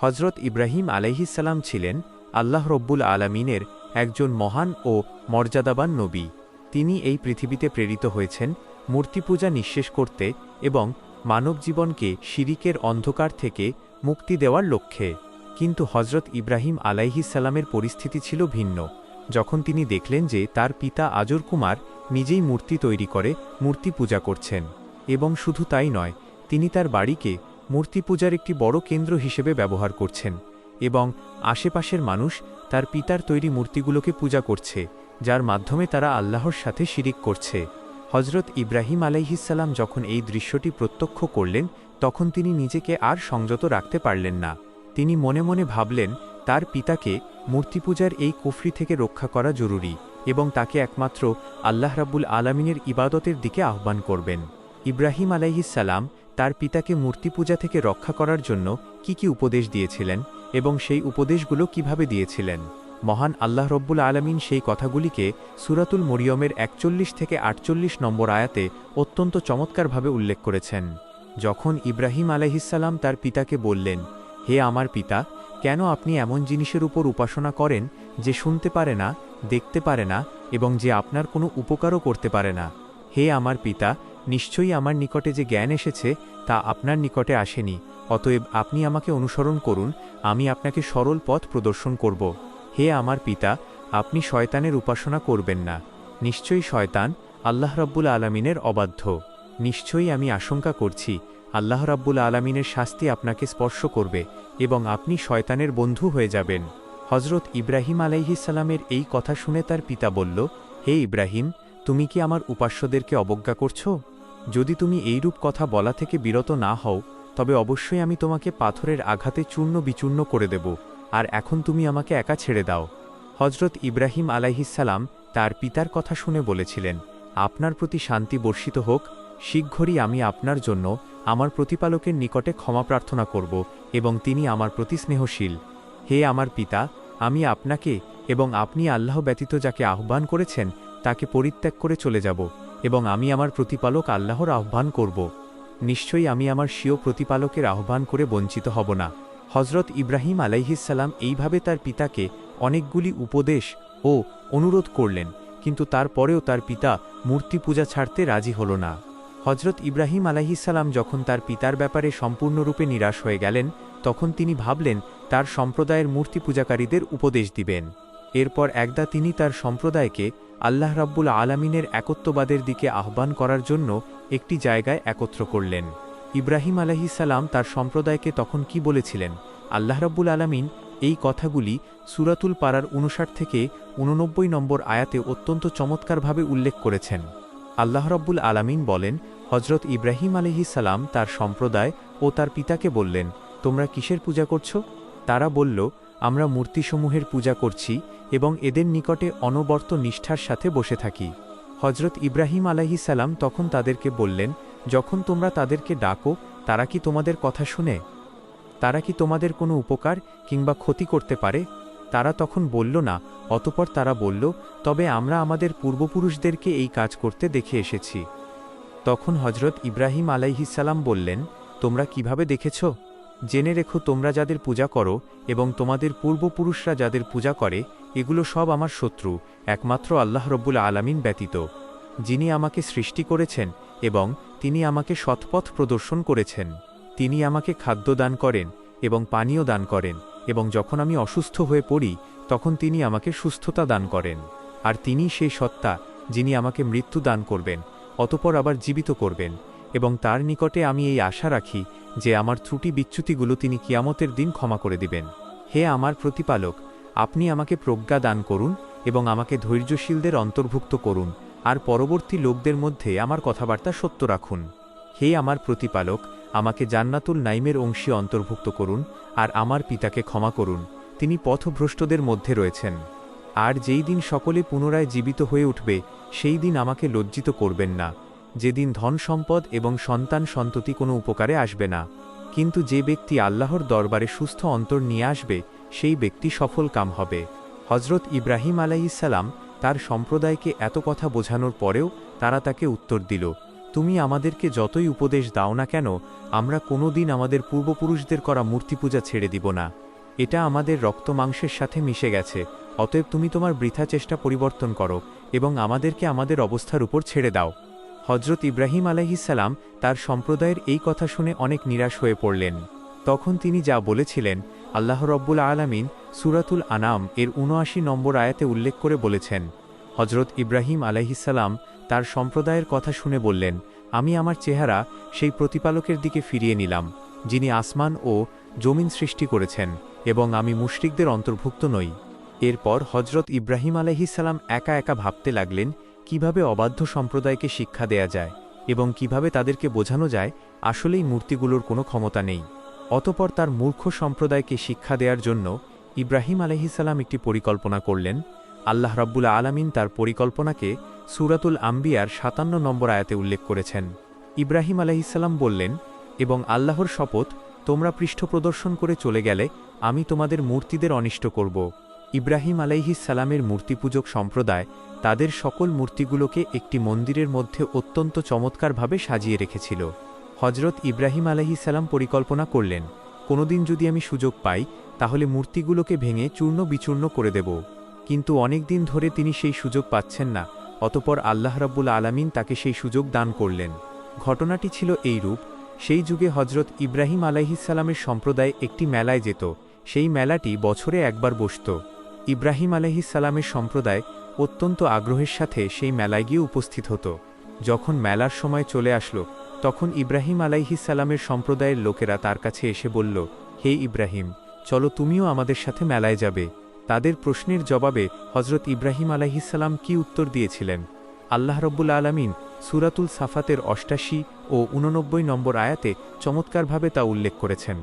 হজরত ইব্রাহিম আলাইহিসসালাম ছিলেন আল্লাহ রব্বুল আলামিনের একজন মহান ও মর্যাদাবান নবী। তিনি এই পৃথিবীতে প্রেরিত হয়েছেন মূর্তিপূজা নিঃশেষ করতে এবং মানব জীবনকে শিরিকের অন্ধকার থেকে মুক্তি দেওয়ার লক্ষ্যে। কিন্তু হজরত ইব্রাহিম আলাইহিসসালামের পরিস্থিতি ছিল ভিন্ন। যখন তিনি দেখলেন যে তার পিতা আজর কুমার নিজেই মূর্তি তৈরি করে মূর্তি পূজা করছেন, এবং শুধু তাই নয়, তিনি তার বাড়িকে মূর্তি পূজার একটি বড় কেন্দ্র হিসেবে ব্যবহার করছেন, এবং আশেপাশের মানুষ তার পিতার তৈরি মূর্তিগুলোকে পূজা করছে, যার মাধ্যমে তারা আল্লাহর সাথে শিরিক করছে। হজরত ইব্রাহিম আলাইহিসসালাম যখন এই দৃশ্যটি প্রত্যক্ষ করলেন, তখন তিনি নিজেকে আর সংযত রাখতে পারলেন না। তিনি মনে মনে ভাবলেন তার পিতাকে মূর্তিপূজার এই কুফরি থেকে রক্ষা করা জরুরি, এবং তাকে একমাত্র আল্লাহ রাব্বুল আলামিনের ইবাদতের দিকে আহ্বান করবেন। ইব্রাহিম আলাইহিসসালাম তার পিতাকে মূর্তিপূজা থেকে রক্ষা করার জন্য কি উপদেশ দিয়েছিলেন এবং সেই উপদেশগুলো কিভাবে দিয়েছিলেন, মহান আল্লাহ রব্বুল আলামিন সেই কথাগুলিকে সূরাতুল মরিয়মের ৪১ থেকে ৪৮ নম্বর আয়াতে অত্যন্ত চমৎকারভাবে উল্লেখ করেছেন। যখন ইব্রাহিম আলাইহিসসালাম তার পিতাকে বললেন, হে আমার পিতা, কেন আপনি এমন জিনিসের উপর উপাসনা করেন যে শুনতে পারে না, দেখতে পারে না এবং যে আপনার কোনো উপকারও করতে পারে না? হে আমার পিতা, নিশ্চয়ই আমার নিকটে যে জ্ঞান এসেছে তা আপনার নিকটে আসেনি, অতএব আপনি আমাকে অনুসরণ করুন, আমি আপনাকে সরল পথ প্রদর্শন করব। হে আমার পিতা, আপনি শয়তানের উপাসনা করবেন না। নিশ্চয়ই শয়তান আল্লাহ রাব্বুল আলামিনের অবাধ্য। নিশ্চয়ই আমি আশঙ্কা করছি আল্লাহ রাব্বুল আলামিনের শাস্তি আপনাকে স্পর্শ করবে এবং আপনি শয়তানের বন্ধু হয়ে যাবেন। হজরত ইব্রাহিম আলাইহিসসালামের এই কথা শুনে তার পিতা বলল, হে ইব্রাহিম, তুমি কি আমার উপাস্যদেরকে অবজ্ঞা করছ? যদি তুমি এইরূপ কথা বলা থেকে বিরত না হও, তবে অবশ্যই আমি তোমাকে পাথরের আঘাতে চূর্ণ বিচূর্ণ করে দেব, আর এখন তুমি আমাকে একা ছেড়ে দাও। হজরত ইব্রাহিম আলাইহিসসালাম তার পিতার কথা শুনে বলেছিলেন, আপনার প্রতি শান্তি বর্ষিত হোক, শীঘ্রই আমি আপনার জন্য আমার প্রতিপালকের নিকটে ক্ষমা প্রার্থনা করব এবং তিনি আমার প্রতি স্নেহশীল। হে আমার পিতা, আমি আপনাকে এবং আপনি আল্লাহ ব্যতীত যাকে আহ্বান করেছেন তাকে পরিত্যাগ করে চলে যাব, এবং আমি আমার প্রতিপালক আল্লাহর আহ্বান করব। নিশ্চয়ই আমি আমার স্বীয় প্রতিপালকের আহ্বান করে বঞ্চিত হব না। হজরত ইব্রাহিম আলাইহিসসালাম এইভাবে তার পিতাকে অনেকগুলি উপদেশ ও অনুরোধ করলেন, কিন্তু তারপরেও তার পিতা মূর্তি পূজা ছাড়তে রাজি হল না। হজরত ইব্রাহিম আলাইহিসসালাম যখন তার পিতার ব্যাপারে সম্পূর্ণরূপে নিরাশ হয়ে গেলেন, তখন তিনি ভাবলেন তার সম্প্রদায়ের মূর্তি পূজাকারীদের উপদেশ দিবেন। এরপর একদা তিনি তার সম্প্রদায়কে আল্লাহ রাব্বুল আলামিনের একত্ববাদের দিকে আহ্বান করার জন্য একটি জায়গায় একত্র করলেন। ইব্রাহিম আলাইহিসসালাম তার সম্প্রদায়কে তখন কি বলেছিলেন, আল্লাহ রাব্বুল আলামিন এই কথাগুলি সূরাতুল পারার ৫৯ থেকে ৮৯ নম্বর আয়াতে অত্যন্ত চমৎকারভাবে উল্লেখ করেছেন। আল্লাহ রাব্বুল আলামিন বলেন, হজরত ইব্রাহিম আলাইহিসসালাম তার সম্প্রদায় ও তার পিতাকে বললেন, তোমরা কিসের পূজা করছ? তারা বলল, আমরা মূর্তিসমূহের পূজা করছি এবং এদের নিকটে অনবরত নিষ্ঠার সাথে বসে থাকি। হজরত ইব্রাহিম আলাইহিসসালাম তখন তাদেরকে বললেন, যখন তোমরা তাদেরকে ডাকো, তারা কি তোমাদের কথা শুনে? তারা কি তোমাদের কোনো উপকার কিংবা ক্ষতি করতে পারে? তারা তখন বলল না। অতঃপর তারা বলল, তবে আমরা আমাদের পূর্বপুরুষদেরকে এই কাজ করতে দেখে এসেছি। তখন হজরত ইব্রাহিম আলাইহিসসালাম বললেন, তোমরা কিভাবে দেখেছ? জেনে রেখো, তোমরা যাদের পূজা করো এবং তোমাদের পূর্বপুরুষরা যাদের পূজা করে, এগুলো সব আমার শত্রু, একমাত্র আল্লাহ রব্বুল আলামিন ব্যতীত, যিনি আমাকে সৃষ্টি করেছেন এবং তিনি আমাকে সৎপথ প্রদর্শন করেছেন। তিনি আমাকে খাদ্য দান করেন এবং পানীয় দান করেন, এবং যখন আমি অসুস্থ হয়ে পড়ি তখন তিনি আমাকে সুস্থতা দান করেন। আর তিনি সেই সত্তা যিনি আমাকে মৃত্যু দান করবেন, অতঃপর আবার জীবিত করবেন, এবং তার নিকটে আমি এই আশা রাখি যে আমার ত্রুটি বিচ্যুতিগুলো তিনি কিয়ামতের দিন ক্ষমা করে দিবেন। হে আমার প্রতিপালক, আপনি আমাকে প্রজ্ঞা দান করুন এবং আমাকে ধৈর্যশীলদের অন্তর্ভুক্ত করুন, আর পরবর্তী লোকদের মধ্যে আমার কথাবার্তা সত্য রাখুন। হে আমার প্রতিপালক, আমাকে জান্নাতুল নাইমের অংশী অন্তর্ভুক্ত করুন, আর আমার পিতাকে ক্ষমা করুন, তিনি পথভ্রষ্টদের মধ্যে রয়েছেন। আর যেই দিন সকলে পুনরায় জীবিত হয়ে উঠবে, সেই দিন আমাকে লজ্জিত করবেন না, যেদিন ধন সম্পদ এবং সন্তান সন্ততি কোনো উপকারে আসবে না। কিন্তু যে ব্যক্তি আল্লাহর দরবারে সুস্থ অন্তর নিয়ে আসবে, সেই ব্যক্তি সফল কাম হবে। হজরত ইব্রাহিম আলাইহিসসালাম তার সম্প্রদায়কে এত কথা বোঝানোর পরেও তারা তাকে উত্তর দিল, তুমি আমাদেরকে যতই উপদেশ দাও না কেন আমরা কোনো দিন আমাদের পূর্বপুরুষদের করা মূর্তি পূজা ছেড়ে দিব না। এটা আমাদের রক্ত মাংসের সাথে মিশে গেছে, অতএব তুমি তোমার বৃথা চেষ্টা পরিবর্তন করো এবং আমাদেরকে আমাদের অবস্থার উপর ছেড়ে দাও। হজরত ইব্রাহিম আলাইহিসসালাম তার সম্প্রদায়ের এই কথা শুনে অনেক নিরাশ হয়ে পড়লেন। তখন তিনি যা বলেছিলেন আল্লাহ রব্বুল আলামিন সূরাতুল আনাম এর ৭৯ নম্বর আয়াতে উল্লেখ করে বলেছেন। হজরত ইব্রাহিম আলাইহিসসালাম তার সম্প্রদায়ের কথা শুনে বললেন, আমি আমার চেহারা সেই প্রতিপালকের দিকে ফিরিয়ে নিলাম যিনি আসমান ও জমিন সৃষ্টি করেছেন, এবং আমি মুশরিকদের অন্তর্ভুক্ত নই। এরপর হজরত ইব্রাহিম আলাইহিসসালাম একা একা ভাবতে লাগলেন কিভাবে অবাধ্য সম্প্রদায়কে শিক্ষা দেয়া যায় এবং কিভাবে তাদেরকে বোঝানো যায় আসলেই মূর্তিগুলোর কোনো ক্ষমতা নেই। অতপর তার মূর্খ সম্প্রদায়কে শিক্ষা দেওয়ার জন্য ইব্রাহিম আলাইহিসসালাম একটি পরিকল্পনা করলেন। আল্লাহ রাব্বুল আলামিন তার পরিকল্পনাকে সূরাতুল আম্বিয়ার ৫৭ নম্বর আয়াতে উল্লেখ করেছেন। ইব্রাহিম আলাইহিসসালাম বললেন, এবং আল্লাহর শপথ, তোমরা পৃষ্ঠ প্রদর্শন করে চলে গেলে আমি তোমাদের মূর্তিদের অনিষ্ট করব। ইব্রাহিম আলাইহিসসালামের মূর্তিপূজক সম্প্রদায় তাদের সকল মূর্তিগুলোকে একটি মন্দিরের মধ্যে অত্যন্ত চমৎকারভাবে সাজিয়ে রেখেছিল। হজরত ইব্রাহিম আলাইহিসসালাম পরিকল্পনা করলেন, কোনোদিন যদি আমি সুযোগ পাই তাহলে মূর্তিগুলোকে ভেঙে চূর্ণ বিচূর্ণ করে দেব। কিন্তু অনেক দিন ধরে তিনি সেই সুযোগ পাচ্ছেন না। অতপর আল্লাহ রাব্বুল আলামিন তাকে সেই সুযোগ দান করলেন। ঘটনাটি ছিল এইরূপ, সেই যুগে হজরত ইব্রাহিম আলাইহিসসালামের সম্প্রদায় একটি মেলায় যেত। সেই মেলাটি বছরে একবার বসত। ইব্রাহিম আলাইহিসসালামের সম্প্রদায় অত্যন্ত আগ্রহের সাথে সেই মেলায় গিয়ে উপস্থিত হতো। যখন মেলার সময় চলে আসলো তখন ইব্রাহিম আলাইহিসসালামের সম্প্রদায়ের লোকেরা তার কাছে এসে বলল, হে ইব্রাহিম, চলো তুমিও আমাদের সাথে মেলায় যাবে। তাদের প্রশ্নের জবাবে হজরত ইব্রাহিম আলাইহিসসালাম কি উত্তর দিয়েছিলেন আল্লাহ রব্বুল আলামিন সূরাতুল সাফাতের ৮৮ ও ৮৯ নম্বর আয়াতে চমৎকারভাবে তা উল্লেখ করেছেন।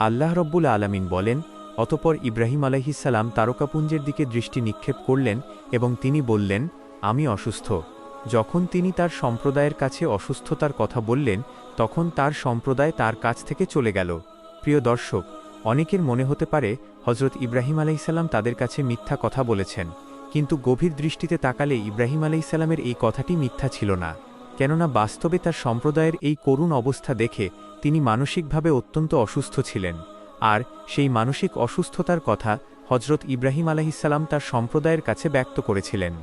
আল্লাহ রব্বুল আলামিন বলেন, অতপর ইব্রাহিম আলাইহিসসালাম তারকাপুঞ্জের দিকে দৃষ্টি নিক্ষেপ করলেন এবং তিনি বললেন, আমি অসুস্থ। যখন তিনি তার সম্প্রদায়ের কাছে অসুস্থতার কথা বললেন তখন তার সম্প্রদায় তার কাছ থেকে চলে গেল। প্রিয় দর্শক, অনেকের মনে হতে পারে হজরত ইব্রাহিম আলাইহিসসালাম তাদের কাছে মিথ্যা কথা বলেছেন, কিন্তু গভীর দৃষ্টিতে তাকালে ইব্রাহিম আলাইহিসসালামের এই কথাটি মিথ্যা ছিল না। কেননা বাস্তবে তার সম্প্রদায়ের এই করুণ অবস্থা দেখে তিনি মানসিকভাবে অত্যন্ত অসুস্থ ছিলেন, আর সেই মানসিক অসুস্থতার কথা হজরত ইব্রাহিম আলাইহিসসালাম তার সম্প্রদায়ের কাছে ব্যক্ত করেছিলেন।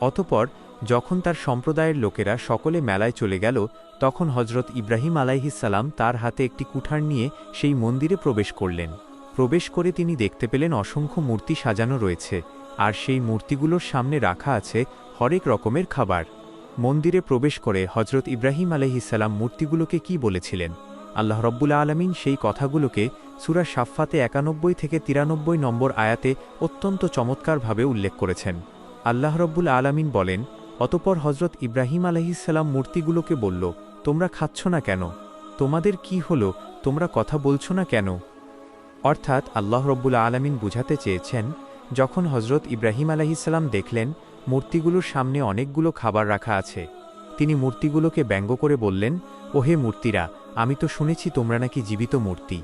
অতপর যখন তার সম্প্রদায়ের লোকেরা সকলে মেলায় চলে গেল তখন হজরত ইব্রাহিম আলাইহিসসালাম তার হাতে একটি কুঠার নিয়ে সেই মন্দিরে প্রবেশ করলেন। প্রবেশ করে তিনি দেখতে পেলেন অসংখ্য মূর্তি সাজানো রয়েছে, আর সেই মূর্তিগুলোর সামনে রাখা আছে হরেক রকমের খাবার। মন্দিরে প্রবেশ করে হজরত ইব্রাহিম আলাইহিসসালাম মূর্তিগুলোকে কি বলেছিলেন আল্লাহ রব্বুল আলামিন সেই কথাগুলোকে সূরা সাফফাতে ৯১ থেকে ৯৩ নম্বর আয়াতে অত্যন্ত চমৎকারভাবে উল্লেখ করেছেন। আল্লাহ রব্বুল আলামিন বলেন, অতপর হজরত ইব্রাহিম আলাইহিসসালাম মূর্তিগুলোকে বলল, তোমরা খাচ্ছ না কেন? তোমাদের কি হলো? তোমরা কথা বলছ না কেন? অর্থাৎ আল্লাহ রব্বুল আলামিন বুঝাতে চেয়েছেন, যখন হজরত ইব্রাহিম আলাইহিসসালাম দেখলেন মূর্তিগুলোর সামনে অনেকগুলো খাবার রাখা আছে, তিনি মূর্তিগুলোকে ব্যঙ্গ করে বললেন, ওহে মূর্তিরা, আমি তো শুনেছি তোমরা নাকি জীবিত মূর্তি।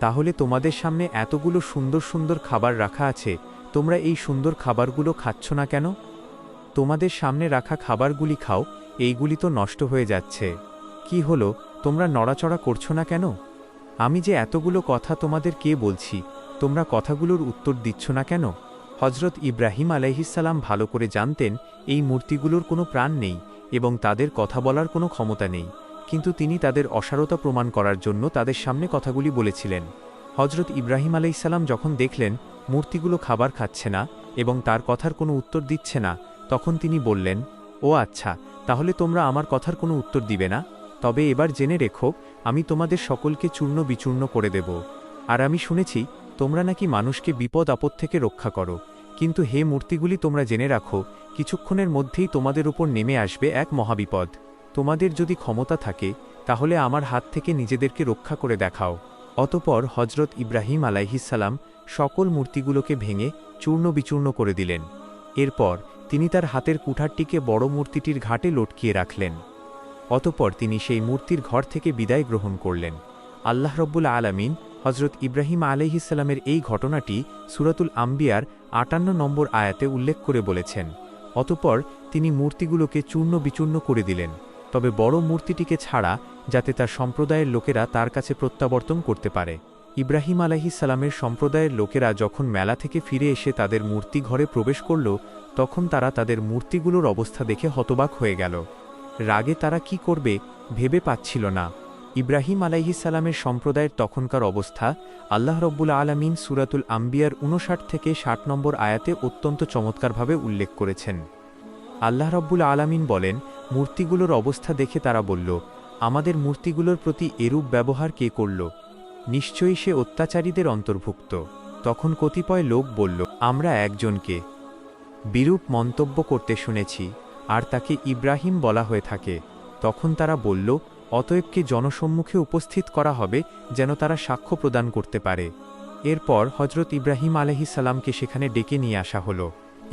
তাহলে তোমাদের সামনে এতগুলো সুন্দর সুন্দর খাবার রাখা আছে, তোমরা এই সুন্দর খাবারগুলো খাচ্ছ না কেন? তোমাদের সামনে রাখা খাবারগুলি খাও, এইগুলি তো নষ্ট হয়ে যাচ্ছে। কি হলো, তোমরা নড়াচড়া করছো না কেন? আমি যে এতগুলো কথা তোমাদের কে বলছি, তোমরা কথাগুলোর উত্তর দিচ্ছ না কেন? হজরত ইব্রাহিম আলাইহিসসালাম ভালো করে জানতেন এই মূর্তিগুলোর কোনো প্রাণ নেই এবং তাদের কথা বলার কোনো ক্ষমতা নেই, কিন্তু তিনি তাদের অসারতা প্রমাণ করার জন্য তাদের সামনে কথাগুলি বলেছিলেন। হজরত ইব্রাহিম আলাইহিসসালাম যখন দেখলেন মূর্তিগুলো খাবার খাচ্ছে না এবং তার কথার কোনো উত্তর দিচ্ছে না, তখন তিনি বললেন, ও আচ্ছা, তাহলে তোমরা আমার কথার কোনো উত্তর দিবে না? তবে এবার জেনে রেখো, আমি তোমাদের সকলকে চূর্ণ বিচূর্ণ করে দেব। আর আমি শুনেছি তোমরা নাকি মানুষকে বিপদ আপদ থেকে রক্ষা করো, কিন্তু হে মূর্তিগুলি, তোমরা জেনে রাখো কিছুক্ষণের মধ্যেই তোমাদের উপর নেমে আসবে এক মহাবিপদ। তোমাদের যদি ক্ষমতা থাকে তাহলে আমার হাত থেকে নিজেদেরকে রক্ষা করে দেখাও। অতপর হজরত ইব্রাহিম আলাইহিসসালাম সকল মূর্তিগুলোকে ভেঙে চূর্ণ বিচূর্ণ করে দিলেন। এরপর তিনি তার হাতের কুঠারটিকে বড় মূর্তিটির ঘাটে লটকিয়ে রাখলেন। অতপর তিনি সেই মূর্তির ঘর থেকে বিদায় গ্রহণ করলেন। আল্লাহ রব্বুল আলামিন হজরত ইব্রাহিম আলাইহিসসালামের এই ঘটনাটি সূরাতুল আম্বিয়ার ৫৮ নম্বর আয়াতে উল্লেখ করে বলেছেন। অতপর তিনি মূর্তিগুলোকে চূর্ণ বিচূর্ণ করে দিলেন। তবে বড় মূর্তিটিকে ছাড়া, যাতে তার সম্প্রদায়ের লোকেরা তার কাছে প্রত্যাবর্তন করতে পারে। ইব্রাহিম আলাইহিসসালামের সম্প্রদায়ের লোকেরা যখন মেলা থেকে ফিরে এসে তাদের মূর্তি ঘরে প্রবেশ করল, তখন তারা তাদের মূর্তিগুলোর অবস্থা দেখে হতবাক হয়ে গেল। রাগে তারা কি করবে ভেবে পাচ্ছিল না। ইব্রাহিম আলাইহিসসালামের সম্প্রদায়ের তখনকার অবস্থা আল্লাহ রব্বুল আলামিন সূরাতুল আম্বিয়ার ৫৯ থেকে ৬০ নম্বর আয়াতে অত্যন্ত চমৎকারভাবে উল্লেখ করেছেন। আল্লাহ রব্বুল আলামিন বলেন, মূর্তিগুলোর অবস্থা দেখে তারা বলল, আমাদের মূর্তিগুলোর প্রতি এরূপ ব্যবহার কে করল? নিশ্চয়ই সে অত্যাচারীদের অন্তর্ভুক্ত। তখন কতিপয় লোক বলল, আমরা একজনকে বিরূপ মন্তব্য করতে শুনেছি, আর তাকে ইব্রাহিম বলা হয়ে থাকে। তখন তারা বলল, অতএবকে জনসম্মুখে উপস্থিত করা হবে, যেন তারা সাক্ষ্য প্রদান করতে পারে। এরপর হজরত ইব্রাহিম আলাইহিসসালামকে সেখানে ডেকে নিয়ে আসা হলো।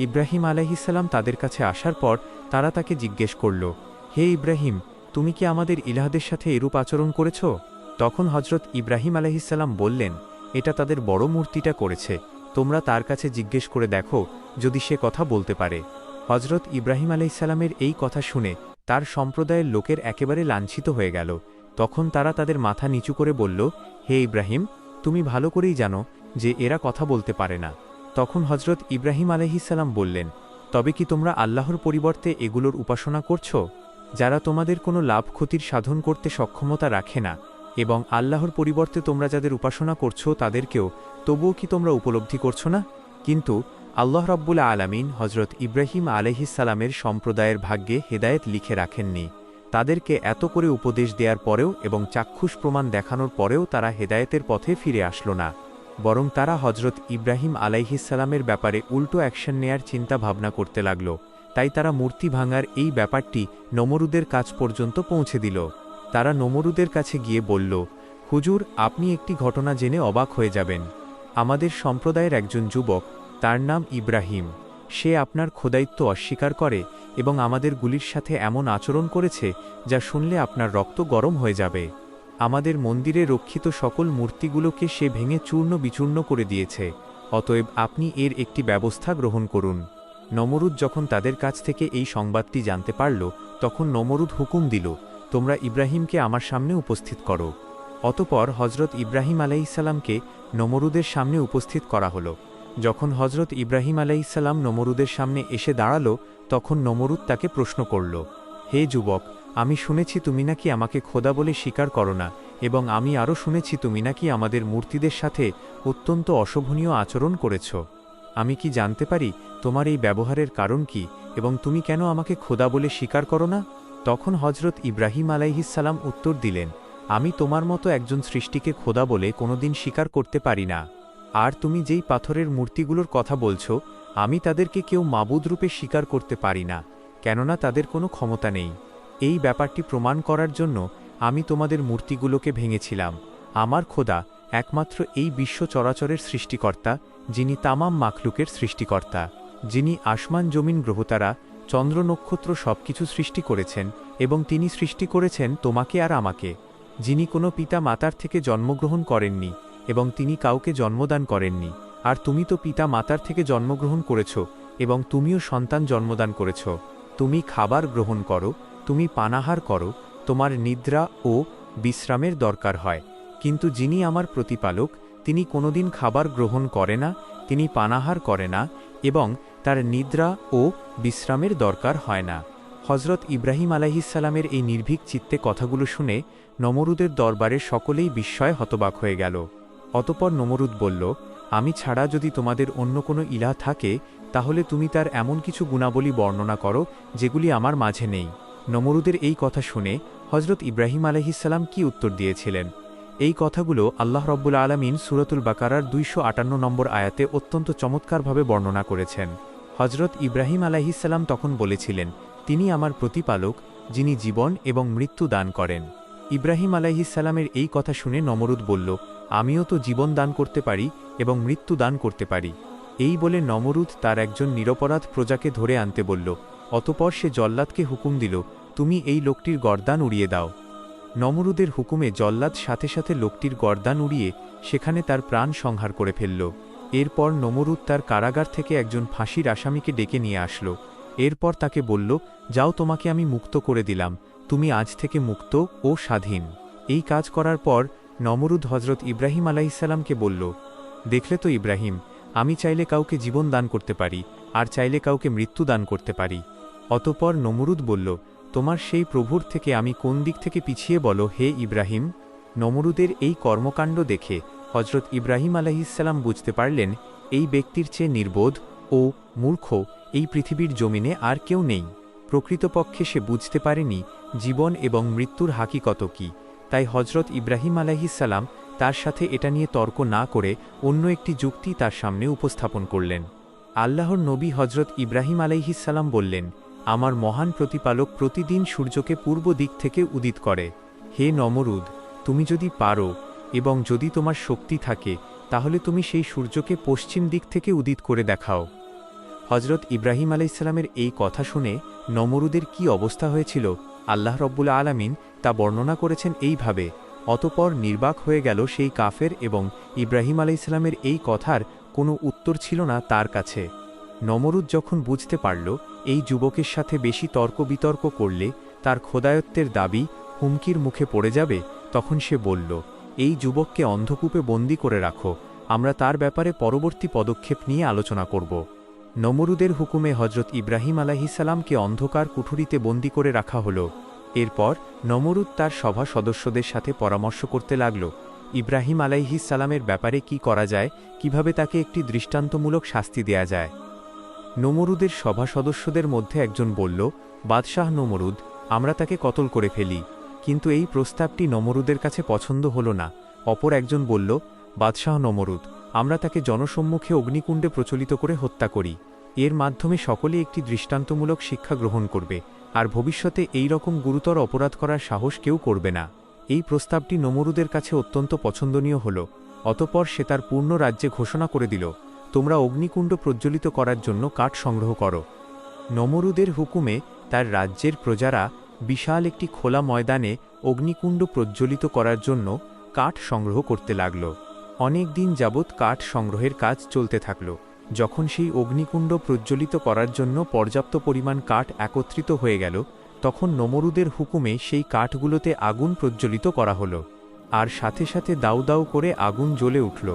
ইব্রাহিম আলাইহিসসালাম তাদের কাছে আসার পর তারা তাকে জিজ্ঞেস করল, হে ইব্রাহিম, তুমি কি আমাদের ইলাহদের সাথে এরূপ আচরণ করেছ? তখন হজরত ইব্রাহিম আলাইহিসসালাম বললেন, এটা তাদের বড় মূর্তিটা করেছে, তোমরা তার কাছে জিজ্ঞেস করে দেখো, যদি সে কথা বলতে পারে। হজরত ইব্রাহিম আলাইহিসসালামের এই কথা শুনে তার সম্প্রদায়ের লোকের একেবারে লাঞ্ছিত হয়ে গেল। তখন তারা তাদের মাথা নিচু করে বলল, হে ইব্রাহিম, তুমি ভালো করেই জানো যে এরা কথা বলতে পারে না। তখন হজরত ইব্রাহিম আলাইহিসসালাম বললেন, তবে কি তোমরা আল্লাহর পরিবর্তে এগুলোর উপাসনা করছ, যারা তোমাদের কোনো লাভ ক্ষতির সাধন করতে সক্ষমতা রাখে না, এবং আল্লাহর পরিবর্তে তোমরা যাদের উপাসনা করছো তাদেরকেও তবুও কি তোমরা উপলব্ধি করছো না? কিন্তু আল্লাহ রাব্বুল আলামিন হজরত ইব্রাহিম আলাইহিসসালামের সম্প্রদায়ের ভাগ্যে হেদায়েত লিখে রাখেননি। তাদেরকে এত করে উপদেশ দেওয়ার পরেও এবং চাক্ষুষ প্রমাণ দেখানোর পরেও তারা হেদায়েতের পথে ফিরে আসলো না, বরং তারা হজরত ইব্রাহিম আলাইহিসসালামের ব্যাপারে উল্টো অ্যাকশন নেয়ার চিন্তা ভাবনা করতে লাগল। তাই তারা মূর্তি ভাঙার এই ব্যাপারটি নমরুদের কাছ পর্যন্ত পৌঁছে দিল। তারা নমরুদের কাছে গিয়ে বলল, হুজুর, আপনি একটি ঘটনা জেনে অবাক হয়ে যাবেন। আমাদের সম্প্রদায়ের একজন যুবক, তার নাম ইব্রাহিম, সে আপনার খোদাইত্ব অস্বীকার করে এবং আমাদের গুলির সাথে এমন আচরণ করেছে যা শুনলে আপনার রক্ত গরম হয়ে যাবে। আমাদের মন্দিরে রক্ষিত সকল মূর্তিগুলোকে সে ভেঙে চূর্ণ বিচূর্ণ করে দিয়েছে। অতএব আপনি এর একটি ব্যবস্থা গ্রহণ করুন। নমরুদ যখন তাদের কাছ থেকে এই সংবাদটি জানতে পারল, তখন নমরুদ হুকুম দিল, তোমরা ইব্রাহিমকে আমার সামনে উপস্থিত করো। অতপর হজরত ইব্রাহিম আলাইহিসসালামকে নমরুদের সামনে উপস্থিত করা হলো। যখন হজরত ইব্রাহিম আলাইহিসসালাম নমরুদের সামনে এসে দাঁড়াল, তখন নমরুদ তাকে প্রশ্ন করল, হে যুবক, আমি শুনেছি তুমি নাকি আমাকে খোদা বলে স্বীকার করো না, এবং আমি আরও শুনেছি তুমি নাকি আমাদের মূর্তিদের সাথে অত্যন্ত অশোভনীয় আচরণ করেছ। আমি কি জানতে পারি তোমার এই ব্যবহারের কারণ কি, এবং তুমি কেন আমাকে খোদা বলে স্বীকার করো না? তখন হজরত ইব্রাহিম আলাইহিসসালাম উত্তর দিলেন, আমি তোমার মতো একজন সৃষ্টিকে খোদা বলে কোনোদিন স্বীকার করতে পারি না। আর তুমি যেই পাথরের মূর্তিগুলোর কথা বলছো, আমি তাদেরকে কেউ মাবুদ রূপে স্বীকার করতে পারি না, কেননা তাদের কোনো ক্ষমতা নেই। এই ব্যাপারটি প্রমাণ করার জন্য আমি তোমাদের মূর্তিগুলোকে ভেঙেছিলাম। আমার খোদা একমাত্র এই বিশ্ব চরাচরের সৃষ্টিকর্তা, যিনি তামাম মাখলুকের সৃষ্টিকর্তা, যিনি আসমান জমিন গ্রহতারা চন্দ্র নক্ষত্র সবকিছু সৃষ্টি করেছেন, এবং তিনি সৃষ্টি করেছেন তোমাকে আর আমাকে, যিনি কোনো পিতা মাতার থেকে জন্মগ্রহণ করেননি এবং তিনি কাউকে জন্মদান করেননি। আর তুমি তো পিতা মাতার থেকে জন্মগ্রহণ করেছ এবং তুমিও সন্তান জন্মদান করেছ। তুমি খাবার গ্রহণ করো, তুমি পানাহার করো, তোমার নিদ্রা ও বিশ্রামের দরকার হয়। কিন্তু যিনি আমার প্রতিপালক, তিনি কোনোদিন খাবার গ্রহণ করে না, তিনি পানাহার করে না, এবং তার নিদ্রা ও বিশ্রামের দরকার হয় না। হজরত ইব্রাহিম আলাইহিসসালামের এই নির্ভীক চিত্তে কথাগুলো শুনে নমরুদের দরবারের সকলেই বিস্ময়ে হতবাক হয়ে গেল। অতপর নমরুদ বলল, আমি ছাড়া যদি তোমাদের অন্য কোনো ইলাহ থাকে, তাহলে তুমি তার এমন কিছু গুণাবলী বর্ণনা করো যেগুলি আমার মাঝে নেই। নমরুদের এই কথা শুনে হজরত ইব্রাহিম আলাইহিসসালাম কি উত্তর দিয়েছিলেন? এই কথাগুলো আল্লাহ রব্বুল আলামিন সূরাতুল বাকারার ২৫৮ নম্বর আয়াতে অত্যন্ত চমৎকারভাবে বর্ণনা করেছেন। হজরত ইব্রাহিম আলাইহিসসালাম তখন বলেছিলেন, তিনি আমার প্রতিপালক, যিনি জীবন এবং মৃত্যু দান করেন। ইব্রাহিম আলাইহিসসালামের এই কথা শুনে নমরুদ বলল, আমিও তো জীবন দান করতে পারি এবং মৃত্যু দান করতে পারি। এই বলে নমরুদ তার একজন নিরপরাধ প্রজাকে ধরে আনতে বলল। অতপর সে জল্লাদকে হুকুম দিল, তুমি এই লোকটির গর্দান উড়িয়ে দাও। নমরুদের হুকুমে জল্লাদ সাথে সাথে লোকটির গর্দান উড়িয়ে সেখানে তার প্রাণ সংহার করে ফেলল। এরপর নমরুদ তার কারাগার থেকে একজন ফাঁসির আসামিকে ডেকে নিয়ে আসলো। এরপর তাকে বলল, যাও, তোমাকে আমি মুক্ত করে দিলাম, তুমি আজ থেকে মুক্ত ও স্বাধীন। এই কাজ করার পর নমরুদ হজরত ইব্রাহিম আলাইহিসসালামকে বলল, দেখলে তো ইব্রাহিম, আমি চাইলে কাউকে জীবন দান করতে পারি, আর চাইলে কাউকে মৃত্যু দান করতে পারি। অতঃপর নমরুদ বলল, তোমার সেই প্রভুর থেকে আমি কোন দিক থেকে পিছিয়ে বলো হে ইব্রাহিম। নমরুদের এই কর্মকাণ্ড দেখে হজরত ইব্রাহিম আলাইহিসসালাম বুঝতে পারলেন, এই ব্যক্তির চেয়ে নির্বোধ ও মূর্খ এই পৃথিবীর জমিনে আর কেউ নেই। প্রকৃতপক্ষে সে বুঝতে পারেনি জীবন এবং মৃত্যুর হাকিকত কি। তাই হজরত ইব্রাহিম আলাইহিসসালাম তার সাথে এটা নিয়ে তর্ক না করে অন্য একটি যুক্তি তার সামনে উপস্থাপন করলেন। আল্লাহর নবী হজরত ইব্রাহিম আলাইহিসসালাম বললেন, আমার মহান প্রতিপালক প্রতিদিন সূর্যকে পূর্ব দিক থেকে উদিত করে। হে নমরুদ, তুমি যদি পারো এবং যদি তোমার শক্তি থাকে, তাহলে তুমি সেই সূর্যকে পশ্চিম দিক থেকে উদিত করে দেখাও। হজরত ইব্রাহিম আলাইহিসসালামের এই কথা শুনে নমরুদের কি অবস্থা হয়েছিল আল্লাহ রব্বুল আলামিন তা বর্ণনা করেছেন এইভাবে। অতঃপর নির্বাক হয়ে গেল সেই কাফের এবং ইব্রাহিম আলাইহিসসালামের এই কথার কোনো উত্তর ছিল না তার কাছে। নমরুদ যখন বুঝতে পারল এই যুবকের সাথে বেশি তর্ক বিতর্ক করলে তার খোদায়ত্বের দাবি হুমকির মুখে পড়ে যাবে, তখন সে বলল, এই যুবককে অন্ধকূপে বন্দী করে রাখো, আমরা তার ব্যাপারে পরবর্তী পদক্ষেপ নিয়ে আলোচনা করব। নমরুদের হুকুমে হজরত ইব্রাহিম আলাইহিসসালামকে অন্ধকার কুঠুরিতে বন্দী করে রাখা হল। এরপর নমরুদ তার সভা সদস্যদের সাথে পরামর্শ করতে লাগল ইব্রাহিম আলাইহিসসালামের ব্যাপারে কি করা যায়, কিভাবে তাকে একটি দৃষ্টান্তমূলক শাস্তি দেয়া যায়। নমরুদের সভা সদস্যদের মধ্যে একজন বলল, বাদশাহ নমরুদ, আমরা তাকে কতল করে ফেলি। কিন্তু এই প্রস্তাবটি নমরুদের কাছে পছন্দ হল না। অপর একজন বলল, বাদশাহ নমরুদ, আমরা তাকে জনসম্মুখে অগ্নিকুণ্ডে প্রচলিত করে হত্যা করি। এর মাধ্যমে সকলে একটি দৃষ্টান্তমূলক শিক্ষা গ্রহণ করবে, আর ভবিষ্যতে এই রকম গুরুতর অপরাধ করার সাহস কেউ করবে না। এই প্রস্তাবটি নমরুদের কাছে অত্যন্ত পছন্দনীয় হল। অতঃপর সে তার পূর্ণ রাজ্যে ঘোষণা করে দিল, তোমরা অগ্নিকুণ্ড প্রজ্বলিত করার জন্য কাঠ সংগ্রহ করো। নমরুদের হুকুমে তার রাজ্যের প্রজারা বিশাল একটি খোলা ময়দানে অগ্নিকুণ্ড প্রজ্বলিত করার জন্য কাঠ সংগ্রহ করতে লাগল। অনেক দিন যাবৎ কাঠ সংগ্রহের কাজ চলতে থাকল। যখন সেই অগ্নিকুণ্ড প্রজ্বলিত করার জন্য পর্যাপ্ত পরিমাণ কাঠ একত্রিত হয়ে গেল, তখন নমরুদের হুকুমে সেই কাঠগুলোতে আগুন প্রজ্বলিত করা হল, আর সাথে সাথে দাউ দাউ করে আগুন জ্বলে উঠল।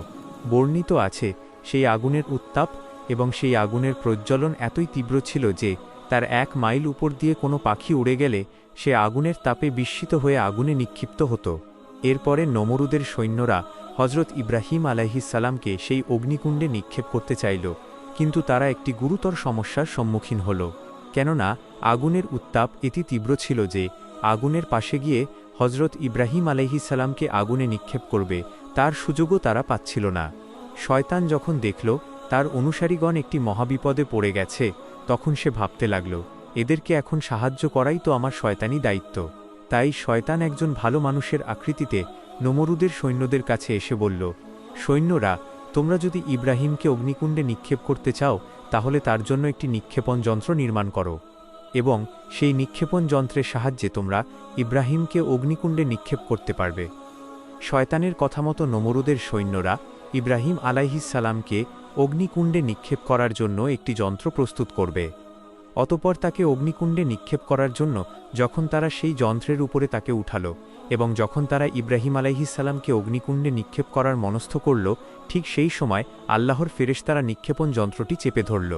বর্ণিত আছে, সেই আগুনের উত্তাপ এবং সেই আগুনের প্রজ্বলন এতই তীব্র ছিল যে তার 1 মাইল উপর দিয়ে কোনো পাখি উড়ে গেলে সে আগুনের তাপে বিস্মিত হয়ে আগুনে নিক্ষিপ্ত হতো। এরপরে নমরুদের সৈন্যরা হজরত ইব্রাহিম আলাইহিসসালামকে সেই অগ্নিকুণ্ডে নিক্ষেপ করতে চাইল, কিন্তু তারা একটি গুরুতর সমস্যার সম্মুখীন হল। কেননা আগুনের উত্তাপ এতি তীব্র ছিল যে আগুনের পাশে গিয়ে হজরত ইব্রাহিম আলাইহিসসালামকে আগুনে নিক্ষেপ করবে তার সুযোগও তারা পাচ্ছিল না। শয়তান যখন দেখল তার অনুসারীগণ একটি মহাবিপদে পড়ে গেছে, তখন সে ভাবতে লাগল, এদেরকে এখন সাহায্য করাই তো আমার শয়তানি দায়িত্ব। তাই শয়তান একজন ভালো মানুষের আকৃতিতে নমরুদের সৈন্যদের কাছে এসে বলল, সৈন্যরা, তোমরা যদি ইব্রাহিমকে অগ্নিকুণ্ডে নিক্ষেপ করতে চাও, তাহলে তার জন্য একটি নিক্ষেপণ যন্ত্র নির্মাণ করো, এবং সেই নিক্ষেপণ যন্ত্রের সাহায্যে তোমরা ইব্রাহিমকে অগ্নিকুণ্ডে নিক্ষেপ করতে পারবে। শয়তানের কথা মতো নমরুদের সৈন্যরা ইব্রাহিম আলাইহিসসালামকে অগ্নিকুণ্ডে নিক্ষেপ করার জন্য একটি যন্ত্র প্রস্তুত করবে। অতঃপর তাকে অগ্নিকুণ্ডে নিক্ষেপ করার জন্য যখন তারা সেই যন্ত্রের উপরে তাকে উঠালো এবং যখন তারা ইব্রাহিম আলাইহিসসালামকে অগ্নিকুণ্ডে নিক্ষেপ করার মনস্থ করল, ঠিক সেই সময় আল্লাহর ফেরেশতারা নিক্ষেপণ যন্ত্রটি চেপে ধরল।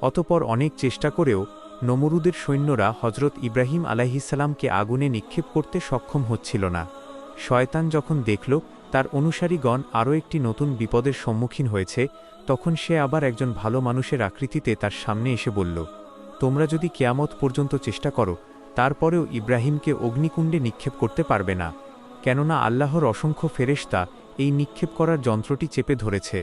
অতঃপর অনেক চেষ্টা করেও নমরুদের সৈন্যরা হজরত ইব্রাহিম আলাইহিসসালামকে আগুনে নিক্ষেপ করতে সক্ষম হচ্ছিল না। শয়তান যখন দেখল তার অনুসারীগণ আরও একটি নতুন বিপদের সম্মুখীন হয়েছে, তখন সে আবার একজন ভালো মানুষের আকৃতিতে তার সামনে এসে বলল, তোমরা যদি কিয়ামত পর্যন্ত চেষ্টা করো, তারপরেও ইব্রাহিমকে অগ্নিকুণ্ডে নিক্ষেপ করতে পারবে না, কেননা আল্লাহর অসংখ্য ফেরেশতা এই নিক্ষেপ করার যন্ত্রটি চেপে ধরেছে।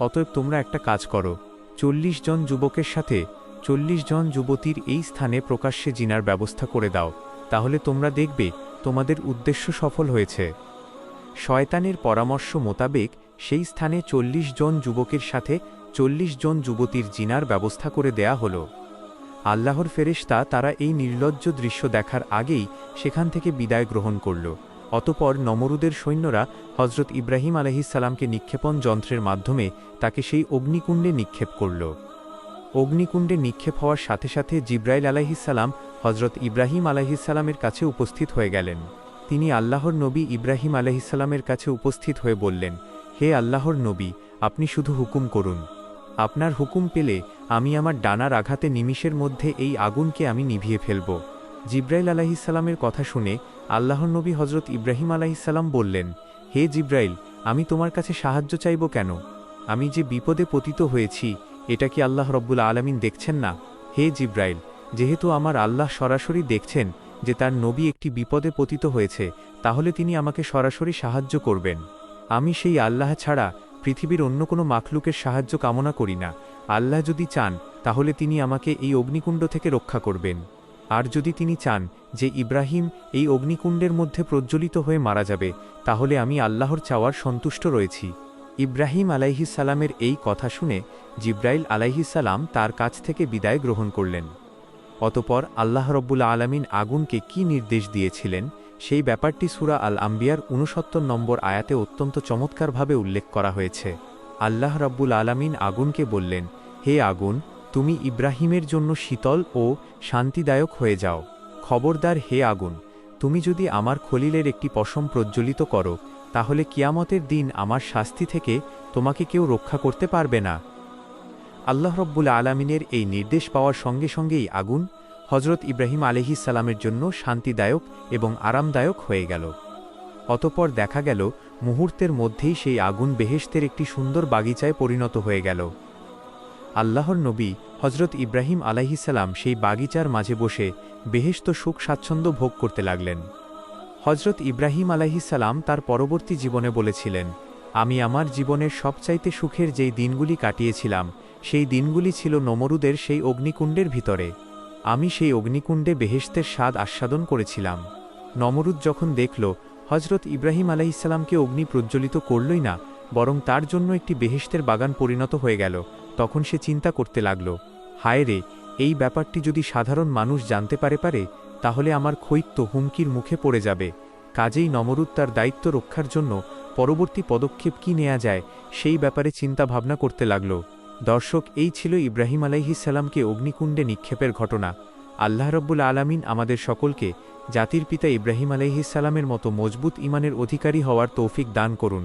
অতএব তোমরা একটা কাজ করো, 40 জন যুবকের সাথে 40 জন যুবতীর এই স্থানে প্রকাশ্যে জিনার ব্যবস্থা করে দাও, তাহলে তোমরা দেখবে তোমাদের উদ্দেশ্য সফল হয়েছে। শয়তানের পরামর্শ মোতাবেক সেই স্থানে 40 জন যুবকের সাথে 40 জন যুবতীর জিনার ব্যবস্থা করে দেয়া হল। আল্লাহর ফেরেশতা তারা এই নির্লজ্জ দৃশ্য দেখার আগেই সেখান থেকে বিদায় গ্রহণ করল। অতঃপর নমরুদের সৈন্যরা হজরত ইব্রাহিম আলাইহিসসালামকে নিক্ষেপণ যন্ত্রের মাধ্যমে তাকে সেই অগ্নিকুণ্ডে নিক্ষেপ করল। অগ্নিকুণ্ডে নিক্ষেপ হওয়ার সাথে সাথে জিব্রাইল আলাইহিসসালাম হজরত ইব্রাহিম আলাইহিসসালামের কাছে উপস্থিত হয়ে গেলেন। তিনি আল্লাহর নবী ইব্রাহিম আলাইহিসসালামের কাছে উপস্থিত হয়ে বললেন, হে আল্লাহর নবী, আপনি শুধু হুকুম করুন। আপনার হুকুম পেলে আমি আমার ডানার আঘাতে নিমিষের মধ্যে এই আগুনকে আমি নিভিয়ে ফেলব। জিব্রাইল আলাইহিসসালামের কথা শুনে আল্লাহর নবী হজরত ইব্রাহিম আলাইহিসসালাম বললেন, হে জিব্রাইল, আমি তোমার কাছে সাহায্য চাইব কেন? আমি যে বিপদে পতিত হয়েছি, এটা কি আল্লাহ রব্বুল আলামিন দেখছেন না? হে জিব্রাইল, যেহেতু আমার আল্লাহ সরাসরি দেখছেন যে তার নবী একটি বিপদে পতিত হয়েছে, তাহলে তিনি আমাকে সরাসরি সাহায্য করবেন। আমি সেই আল্লাহ ছাড়া পৃথিবীর অন্য কোনো মাখলুকের সাহায্য কামনা করি না। আল্লাহ যদি চান তাহলে তিনি আমাকে এই অগ্নিকুণ্ড থেকে রক্ষা করবেন। আর যদি তিনি চান যে ইব্রাহিম এই অগ্নিকুণ্ডের মধ্যে প্রজ্বলিত হয়ে মারা যাবে, তাহলে আমি আল্লাহর চাওয়ার সন্তুষ্ট রয়েছি। ইব্রাহিম আলাইহিসসালামের এই কথা শুনে জিব্রাইল আলাইহিসসালাম তার কাছ থেকে বিদায় গ্রহণ করলেন। অতপর আল্লাহ রব্বুল আলামিন আগুনকে কি নির্দেশ দিয়েছিলেন, সেই ব্যাপারটি সূরা আল আম্বিয়ার ৬৯ নম্বর আয়াতে অত্যন্ত চমৎকারভাবে উল্লেখ করা হয়েছে। আল্লাহ রব্বুল আলামিন আগুনকে বললেন, হে আগুন, তুমি ইব্রাহিমের জন্য শীতল ও শান্তিদায়ক হয়ে যাও। খবরদার হে আগুন, তুমি যদি আমার খলিলের একটি পশম প্রজ্বলিত করো, তাহলে কিয়ামতের দিন আমার শাস্তি থেকে তোমাকে কেউ রক্ষা করতে পারবে না। আল্লাহ রব্বুল আলামিনের এই নির্দেশ পাওয়ার সঙ্গে সঙ্গেই আগুন হজরত ইব্রাহিম আলাইহিসসালামের জন্য শান্তিদায়ক এবং আরামদায়ক হয়ে গেল। অতপর দেখা গেল মুহূর্তের মধ্যেই সেই আগুন বেহেশতের একটি সুন্দর বাগিচায় পরিণত হয়ে গেল। আল্লাহর নবী হজরত ইব্রাহিম আলাইহিসসালাম সেই বাগিচার মাঝে বসে বেহেশত সুখ স্বাচ্ছন্দ্য ভোগ করতে লাগলেন। হজরত ইব্রাহিম আলাইহিসসালাম তার পরবর্তী জীবনে বলেছিলেন, আমি আমার জীবনের সবচাইতে সুখের যেই দিনগুলি কাটিয়েছিলাম, সেই দিনগুলি ছিল নমরুদের সেই অগ্নিকুণ্ডের ভিতরে। আমি সেই অগ্নিকুণ্ডে বেহেশতের স্বাদ আস্বাদন করেছিলাম। নমরুদ যখন দেখল হজরত ইব্রাহিম আলাইহিসসালামকে অগ্নি প্রজ্বলিত করলই না, বরং তার জন্য একটি বেহেশতের বাগান পরিণত হয়ে গেল, তখন সে চিন্তা করতে লাগল, হায় রে, এই ব্যাপারটি যদি সাধারণ মানুষ জানতে পারে তাহলে আমার ক্ষৈত্য হুমকির মুখে পড়ে যাবে। কাজেই নমরুদ তার দায়িত্ব রক্ষার জন্য পরবর্তী পদক্ষেপ কি নেওয়া যায় সেই ব্যাপারে চিন্তা ভাবনা করতে লাগল। দর্শক, এই ছিল ইব্রাহিম আলাইহিসসালামকে অগ্নিকুণ্ডে নিক্ষেপের ঘটনা। আল্লাহ রব্বুল আলামিন আমাদের সকলকে জাতির পিতা ইব্রাহিম আলাইহিসসালামের মতো মজবুত ঈমানের অধিকারী হওয়ার তৌফিক দান করুন।